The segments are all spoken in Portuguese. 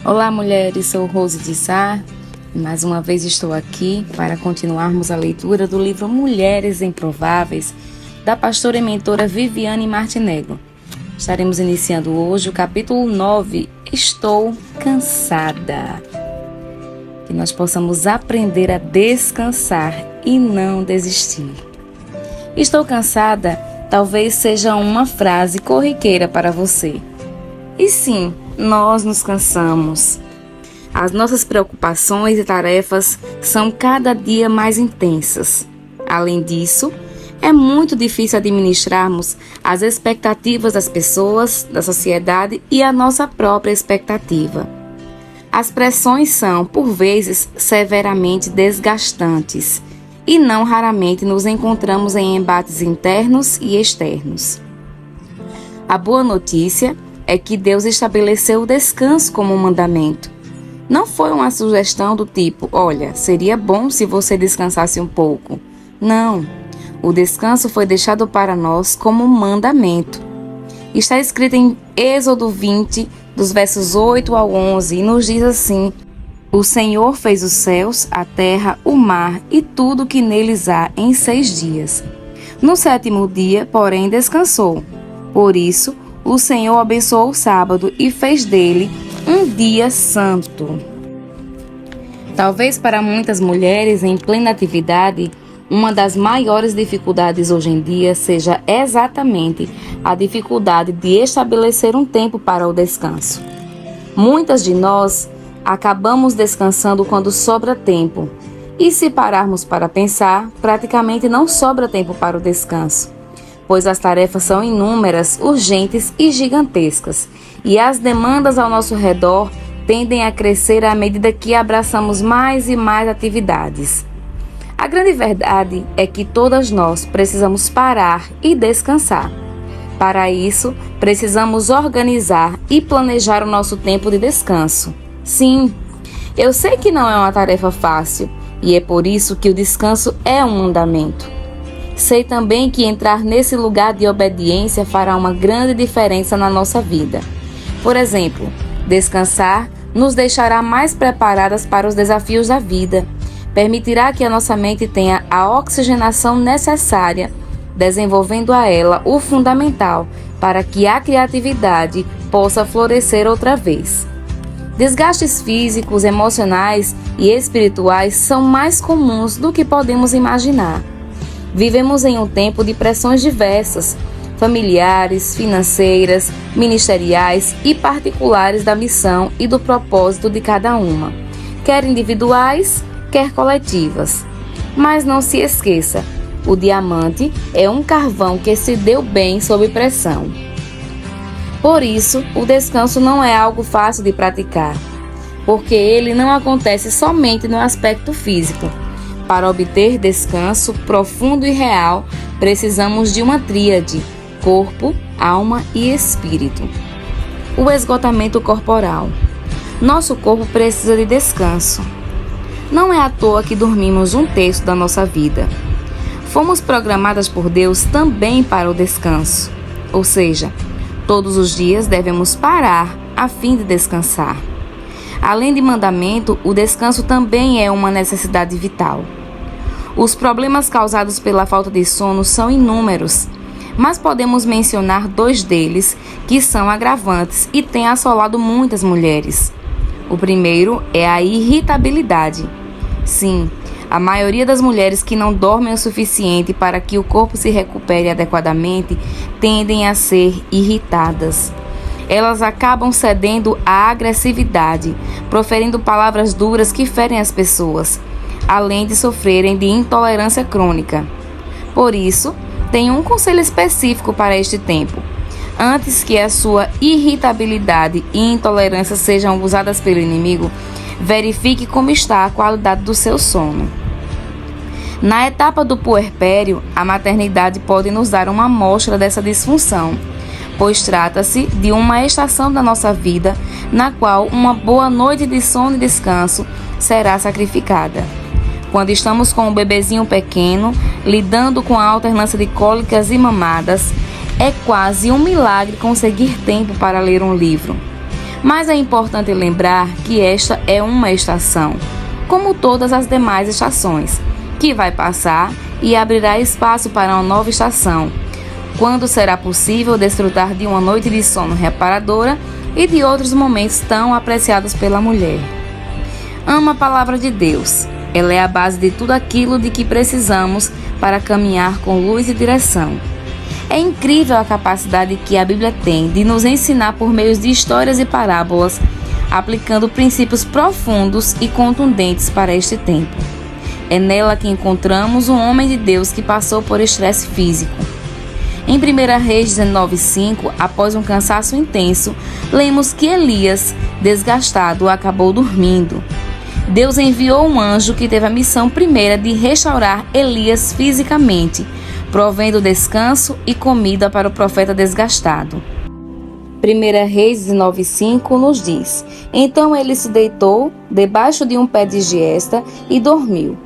Olá, mulheres, sou Rose de Sá e mais uma vez estou aqui para continuarmos a leitura do livro Mulheres Improváveis, da pastora e mentora Viviane Martinegro. Estaremos iniciando hoje o capítulo 9, Estou Cansada. Que nós possamos aprender a descansar e não desistir. Estou cansada talvez seja uma frase corriqueira para você. E sim, nós nos cansamos. As nossas preocupações e tarefas são cada dia mais intensas. Além disso, é muito difícil administrarmos as expectativas das pessoas, da sociedade e a nossa própria expectativa. As pressões são, por vezes, severamente desgastantes e não raramente nos encontramos em embates internos e externos. A boa notícia é que Deus estabeleceu o descanso como um mandamento. Não foi uma sugestão do tipo, olha, seria bom se você descansasse um pouco. Não, o descanso foi deixado para nós como um mandamento. Está escrito em Êxodo 20, dos versos 8 ao 11, e nos diz assim: O Senhor fez os céus, a terra, o mar e tudo que neles há em 6 dias. No 7º dia, porém, descansou. Por isso, o Senhor abençoou o sábado e fez dele um dia santo. Talvez para muitas mulheres em plena atividade, uma das maiores dificuldades hoje em dia seja exatamente a dificuldade de estabelecer um tempo para o descanso. Muitas de nós acabamos descansando quando sobra tempo. E se pararmos para pensar, praticamente não sobra tempo para o descanso, pois as tarefas são inúmeras, urgentes e gigantescas, e as demandas ao nosso redor tendem a crescer à medida que abraçamos mais e mais atividades. A grande verdade é que todas nós precisamos parar e descansar. Para isso, precisamos organizar e planejar o nosso tempo de descanso. Sim, eu sei que não é uma tarefa fácil, e é por isso que o descanso é um mandamento. Sei também que entrar nesse lugar de obediência fará uma grande diferença na nossa vida. Por exemplo, descansar nos deixará mais preparadas para os desafios da vida, permitirá que a nossa mente tenha a oxigenação necessária, desenvolvendo a ela o fundamental para que a criatividade possa florescer outra vez. Desgastes físicos, emocionais e espirituais são mais comuns do que podemos imaginar. Vivemos em um tempo de pressões diversas, familiares, financeiras, ministeriais e particulares da missão e do propósito de cada uma, quer individuais, quer coletivas. Mas não se esqueça, o diamante é um carvão que se deu bem sob pressão. Por isso, o descanso não é algo fácil de praticar, porque ele não acontece somente no aspecto físico. Para obter descanso profundo e real, precisamos de uma tríade: corpo, alma e espírito. O esgotamento corporal. Nosso corpo precisa de descanso. Não é à toa que dormimos 1/3 da nossa vida. Fomos programadas por Deus também para o descanso, ou seja, todos os dias devemos parar a fim de descansar. Além de mandamento, o descanso também é uma necessidade vital. Os problemas causados pela falta de sono são inúmeros, mas podemos mencionar 2 deles que são agravantes e têm assolado muitas mulheres. O primeiro é a irritabilidade. Sim, a maioria das mulheres que não dormem o suficiente para que o corpo se recupere adequadamente tendem a ser irritadas. Elas acabam cedendo à agressividade, proferindo palavras duras que ferem as pessoas, além de sofrerem de intolerância crônica. Por isso, tenho um conselho específico para este tempo. Antes que a sua irritabilidade e intolerância sejam usadas pelo inimigo, verifique como está a qualidade do seu sono. Na etapa do puerpério, a maternidade pode nos dar uma amostra dessa disfunção, pois trata-se de uma estação da nossa vida na qual uma boa noite de sono e descanso será sacrificada. Quando estamos com um bebezinho pequeno, lidando com a alternância de cólicas e mamadas, é quase um milagre conseguir tempo para ler um livro. Mas é importante lembrar que esta é uma estação, como todas as demais estações, que vai passar e abrirá espaço para uma nova estação, quando será possível desfrutar de uma noite de sono reparadora e de outros momentos tão apreciados pela mulher. Ama a palavra de Deus. Ela é a base de tudo aquilo de que precisamos para caminhar com luz e direção. É incrível a capacidade que a Bíblia tem de nos ensinar por meio de histórias e parábolas, aplicando princípios profundos e contundentes para este tempo. É nela que encontramos um homem de Deus que passou por estresse físico. Em 1 Reis 19:5, após um cansaço intenso, lemos que Elias, desgastado, acabou dormindo. Deus enviou um anjo que teve a missão primeira de restaurar Elias fisicamente, provendo descanso e comida para o profeta desgastado. 1 Reis 19:5 nos diz: Então ele se deitou debaixo de um pé de giesta e dormiu.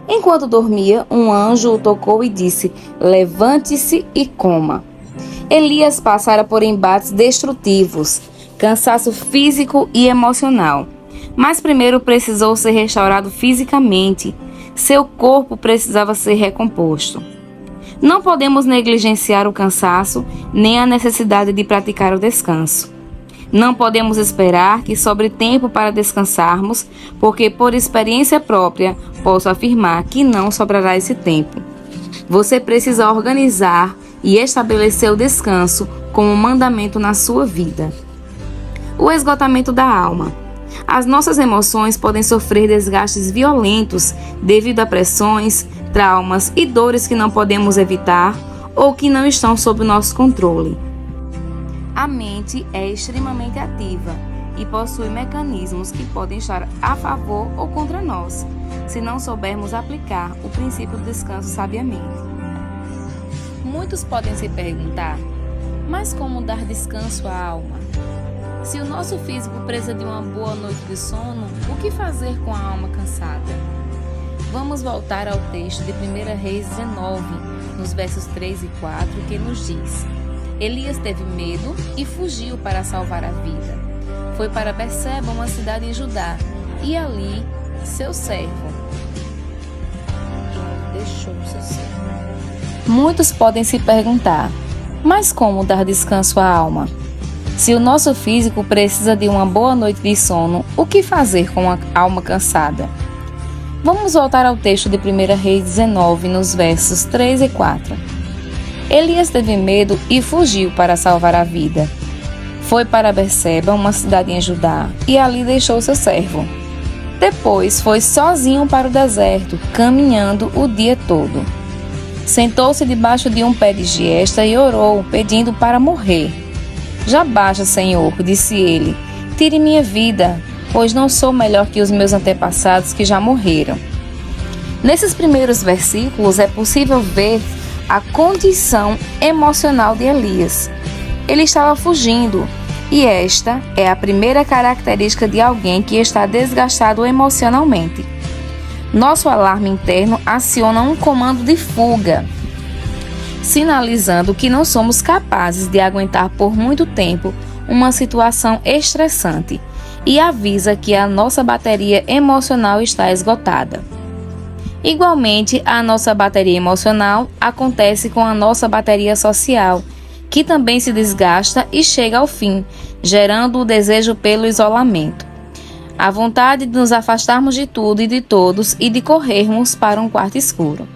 Enquanto dormia, um anjo o tocou e disse: Levante-se e coma. Elias passara por embates destrutivos, cansaço físico e emocional. Mas primeiro precisou ser restaurado fisicamente. Seu corpo precisava ser recomposto. Não podemos negligenciar o cansaço, nem a necessidade de praticar o descanso. Não podemos esperar que sobre tempo para descansarmos, porque por experiência própria posso afirmar que não sobrará esse tempo. Você precisa organizar e estabelecer o descanso como um mandamento na sua vida. O esgotamento da alma. As nossas emoções podem sofrer desgastes violentos devido a pressões, traumas e dores que não podemos evitar ou que não estão sob o nosso controle. A mente é extremamente ativa e possui mecanismos que podem estar a favor ou contra nós, se não soubermos aplicar o princípio do descanso sabiamente. Muitos podem se perguntar, mas como dar descanso à alma? Se o nosso físico precisa de uma boa noite de sono, o que fazer com a alma cansada? Vamos voltar ao texto de 1 Reis 19, nos versos 3 e 4, que nos diz: Elias teve medo e fugiu para salvar a vida. Foi para Berseba, uma cidade em Judá, e ali seu servo. Deixou seu servo. Muitos podem se perguntar, mas como dar descanso à alma? Se o nosso físico precisa de uma boa noite de sono, o que fazer com a alma cansada? Vamos voltar ao texto de 1 Reis 19, nos versos 3 e 4. Elias teve medo e fugiu para salvar a vida. Foi para Berseba, uma cidade em Judá, e ali deixou seu servo. Depois foi sozinho para o deserto, caminhando o dia todo. Sentou-se debaixo de um pé de giesta e orou, pedindo para morrer. Já basta, Senhor, disse ele, tire minha vida, pois não sou melhor que os meus antepassados que já morreram. Nesses primeiros versículos é possível ver a condição emocional de Elias. Ele estava fugindo, e esta é a primeira característica de alguém que está desgastado emocionalmente. Nosso alarme interno aciona um comando de fuga, sinalizando que não somos capazes de aguentar por muito tempo uma situação estressante e avisa que a nossa bateria emocional está esgotada. Igualmente, a nossa bateria emocional acontece com a nossa bateria social, que também se desgasta e chega ao fim, gerando o desejo pelo isolamento. A vontade de nos afastarmos de tudo e de todos e de corrermos para um quarto escuro.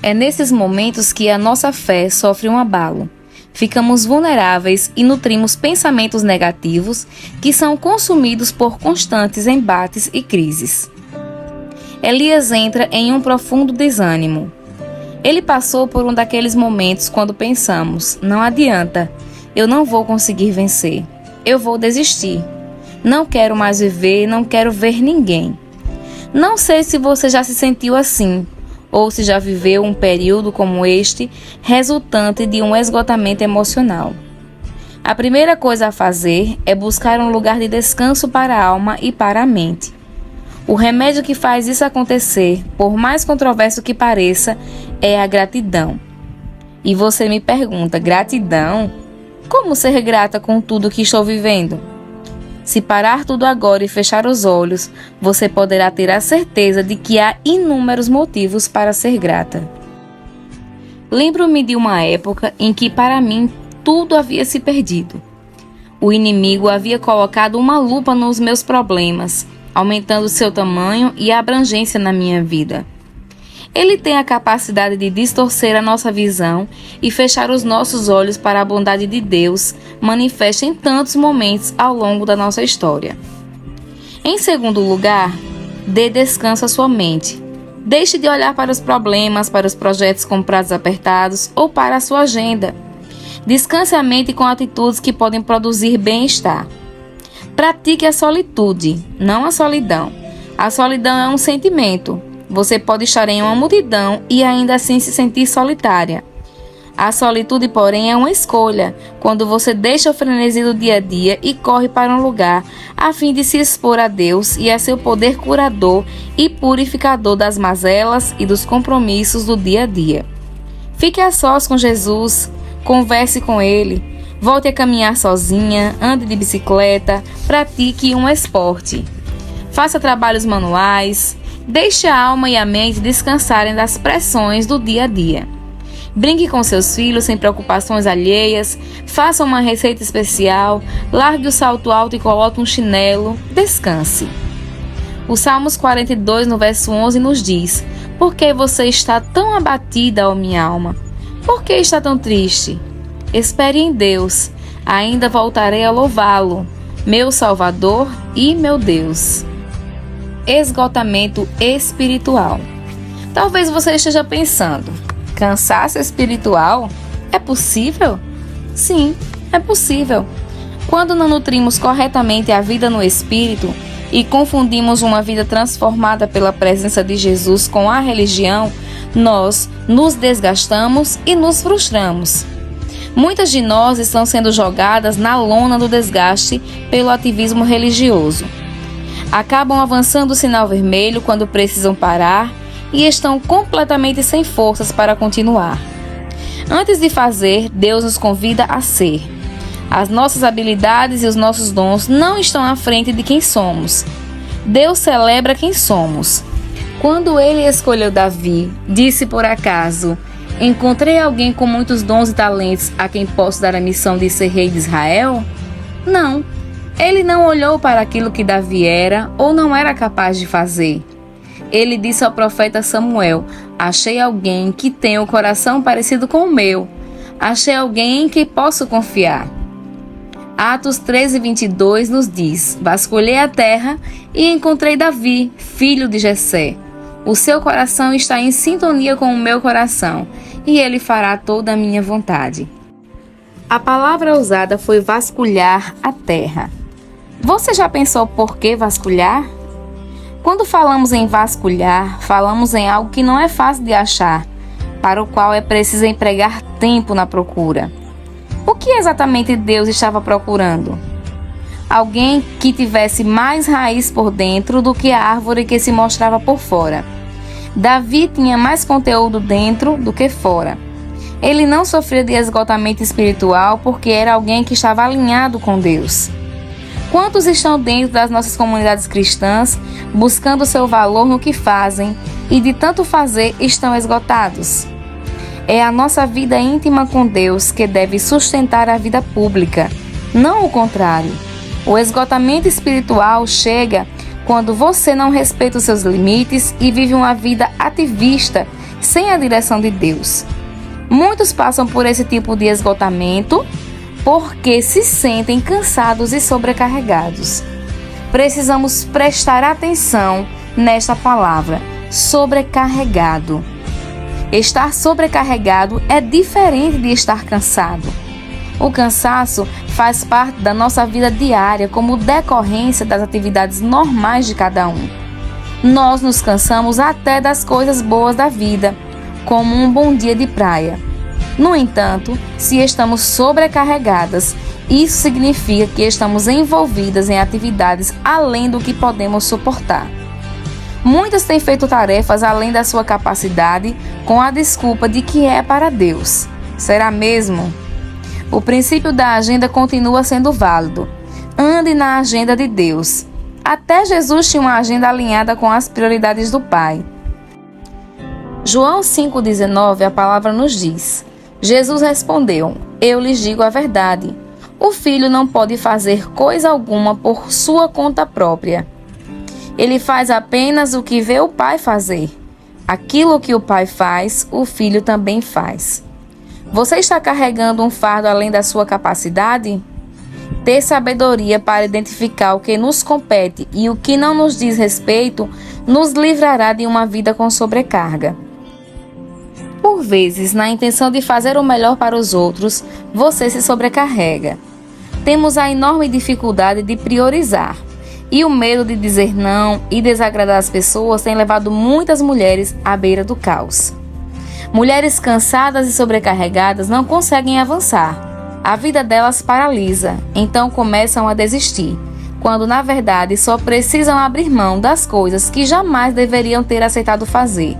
É nesses momentos que a nossa fé sofre um abalo. Ficamos vulneráveis e nutrimos pensamentos negativos que são consumidos por constantes embates e crises. Elias entra em um profundo desânimo. Ele passou por um daqueles momentos quando pensamos: não adianta, eu não vou conseguir vencer, eu vou desistir. Não quero mais viver, não quero ver ninguém. Não sei se você já se sentiu assim, ou se já viveu um período como este, resultante de um esgotamento emocional. A primeira coisa a fazer é buscar um lugar de descanso para a alma e para a mente. O remédio que faz isso acontecer, por mais controverso que pareça, é a gratidão. E você me pergunta, gratidão? Como ser grata com tudo que estou vivendo? Se parar tudo agora e fechar os olhos, você poderá ter a certeza de que há inúmeros motivos para ser grata. Lembro-me de uma época em que para mim tudo havia se perdido. O inimigo havia colocado uma lupa nos meus problemas, aumentando seu tamanho e abrangência na minha vida. Ele tem a capacidade de distorcer a nossa visão e fechar os nossos olhos para a bondade de Deus, manifesta em tantos momentos ao longo da nossa história. Em segundo lugar, dê descanso à sua mente. Deixe de olhar para os problemas, para os projetos com prazos apertados ou para a sua agenda. Descanse a mente com atitudes que podem produzir bem-estar. Pratique a solitude, não a solidão. A solidão é um sentimento. Você pode estar em uma multidão e ainda assim se sentir solitária. A solitude, porém, é uma escolha, quando você deixa o frenesi do dia a dia e corre para um lugar a fim de se expor a Deus e a seu poder curador e purificador das mazelas e dos compromissos do dia a dia. Fique a sós com Jesus, converse com Ele, volte a caminhar sozinha, ande de bicicleta, pratique um esporte. Faça trabalhos manuais. Deixe a alma e a mente descansarem das pressões do dia a dia. Brinque com seus filhos sem preocupações alheias, faça uma receita especial, largue o salto alto e coloque um chinelo, descanse. O Salmos 42, no verso 11, nos diz: Por que você está tão abatida, ó minha alma? Por que está tão triste? Espere em Deus, ainda voltarei a louvá-lo, meu Salvador e meu Deus. Esgotamento espiritual. Talvez você esteja pensando: cansaço espiritual? É possível? Sim, é possível. Quando não nutrimos corretamente a vida no espírito e confundimos uma vida transformada pela presença de Jesus com a religião, nós nos desgastamos e nos frustramos. Muitas de nós estão sendo jogadas na lona do desgaste pelo ativismo religioso. Acabam avançando o sinal vermelho quando precisam parar e estão completamente sem forças para continuar. Antes de fazer, Deus nos convida a ser. As nossas habilidades e os nossos dons não estão à frente de quem somos. Deus celebra quem somos. Quando Ele escolheu Davi, disse por acaso: encontrei alguém com muitos dons e talentos a quem posso dar a missão de ser rei de Israel? Não. Ele não olhou para aquilo que Davi era ou não era capaz de fazer. Ele disse ao profeta Samuel: achei alguém que tem o coração parecido com o meu. Achei alguém em quem posso confiar. Atos 13:22 nos diz: vasculhei a terra e encontrei Davi, filho de Jessé. O seu coração está em sintonia com o meu coração, e ele fará toda a minha vontade. A palavra usada foi vasculhar a terra. Você já pensou por que vasculhar? Quando falamos em vasculhar, falamos em algo que não é fácil de achar, para o qual é preciso empregar tempo na procura. O que exatamente Deus estava procurando? Alguém que tivesse mais raiz por dentro do que a árvore que se mostrava por fora. Davi tinha mais conteúdo dentro do que fora. Ele não sofria de esgotamento espiritual porque era alguém que estava alinhado com Deus. Quantos estão dentro das nossas comunidades cristãs, buscando seu valor no que fazem e de tanto fazer estão esgotados? É a nossa vida íntima com Deus que deve sustentar a vida pública, não o contrário. O esgotamento espiritual chega quando você não respeita os seus limites e vive uma vida ativista sem a direção de Deus. Muitos passam por esse tipo de esgotamento porque se sentem cansados e sobrecarregados. Precisamos prestar atenção nesta palavra, sobrecarregado. Estar sobrecarregado é diferente de estar cansado. O cansaço faz parte da nossa vida diária como decorrência das atividades normais de cada um. Nós nos cansamos até das coisas boas da vida, como um bom dia de praia. No entanto, se estamos sobrecarregadas, isso significa que estamos envolvidas em atividades além do que podemos suportar. Muitas têm feito tarefas além da sua capacidade com a desculpa de que é para Deus. Será mesmo? O princípio da agenda continua sendo válido. ande na agenda de Deus. Até Jesus tinha uma agenda alinhada com as prioridades do Pai. João 5,19, a palavra nos diz: Jesus respondeu: eu lhes digo a verdade. O filho não pode fazer coisa alguma por sua conta própria. Ele faz apenas o que vê o Pai fazer. Aquilo que o Pai faz, o filho também faz. Você está carregando um fardo além da sua capacidade? Ter sabedoria para identificar o que nos compete e o que não nos diz respeito nos livrará de uma vida com sobrecarga. Por vezes, na intenção de fazer o melhor para os outros, você se sobrecarrega. Temos a enorme dificuldade de priorizar, e o medo de dizer não e desagradar as pessoas tem levado muitas mulheres à beira do caos. Mulheres cansadas e sobrecarregadas não conseguem avançar. A vida delas paralisa, então começam a desistir, quando na verdade só precisam abrir mão das coisas que jamais deveriam ter aceitado fazer.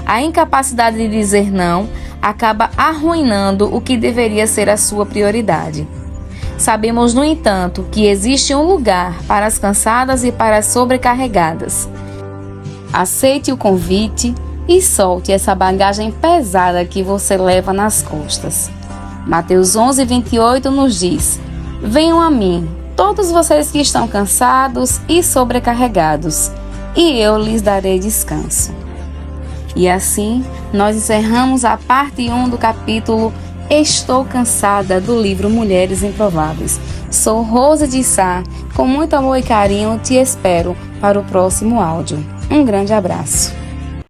A incapacidade de dizer não acaba arruinando o que deveria ser a sua prioridade. Sabemos, no entanto, que existe um lugar para as cansadas e para as sobrecarregadas. Aceite o convite e solte essa bagagem pesada que você leva nas costas. Mateus 11:28 nos diz: venham a mim, todos vocês que estão cansados e sobrecarregados, e eu lhes darei descanso. E assim, nós encerramos a parte 1 do capítulo Estou Cansada do livro Mulheres Improváveis. Sou Rose de Sá, com muito amor e carinho te espero para o próximo áudio. Um grande abraço.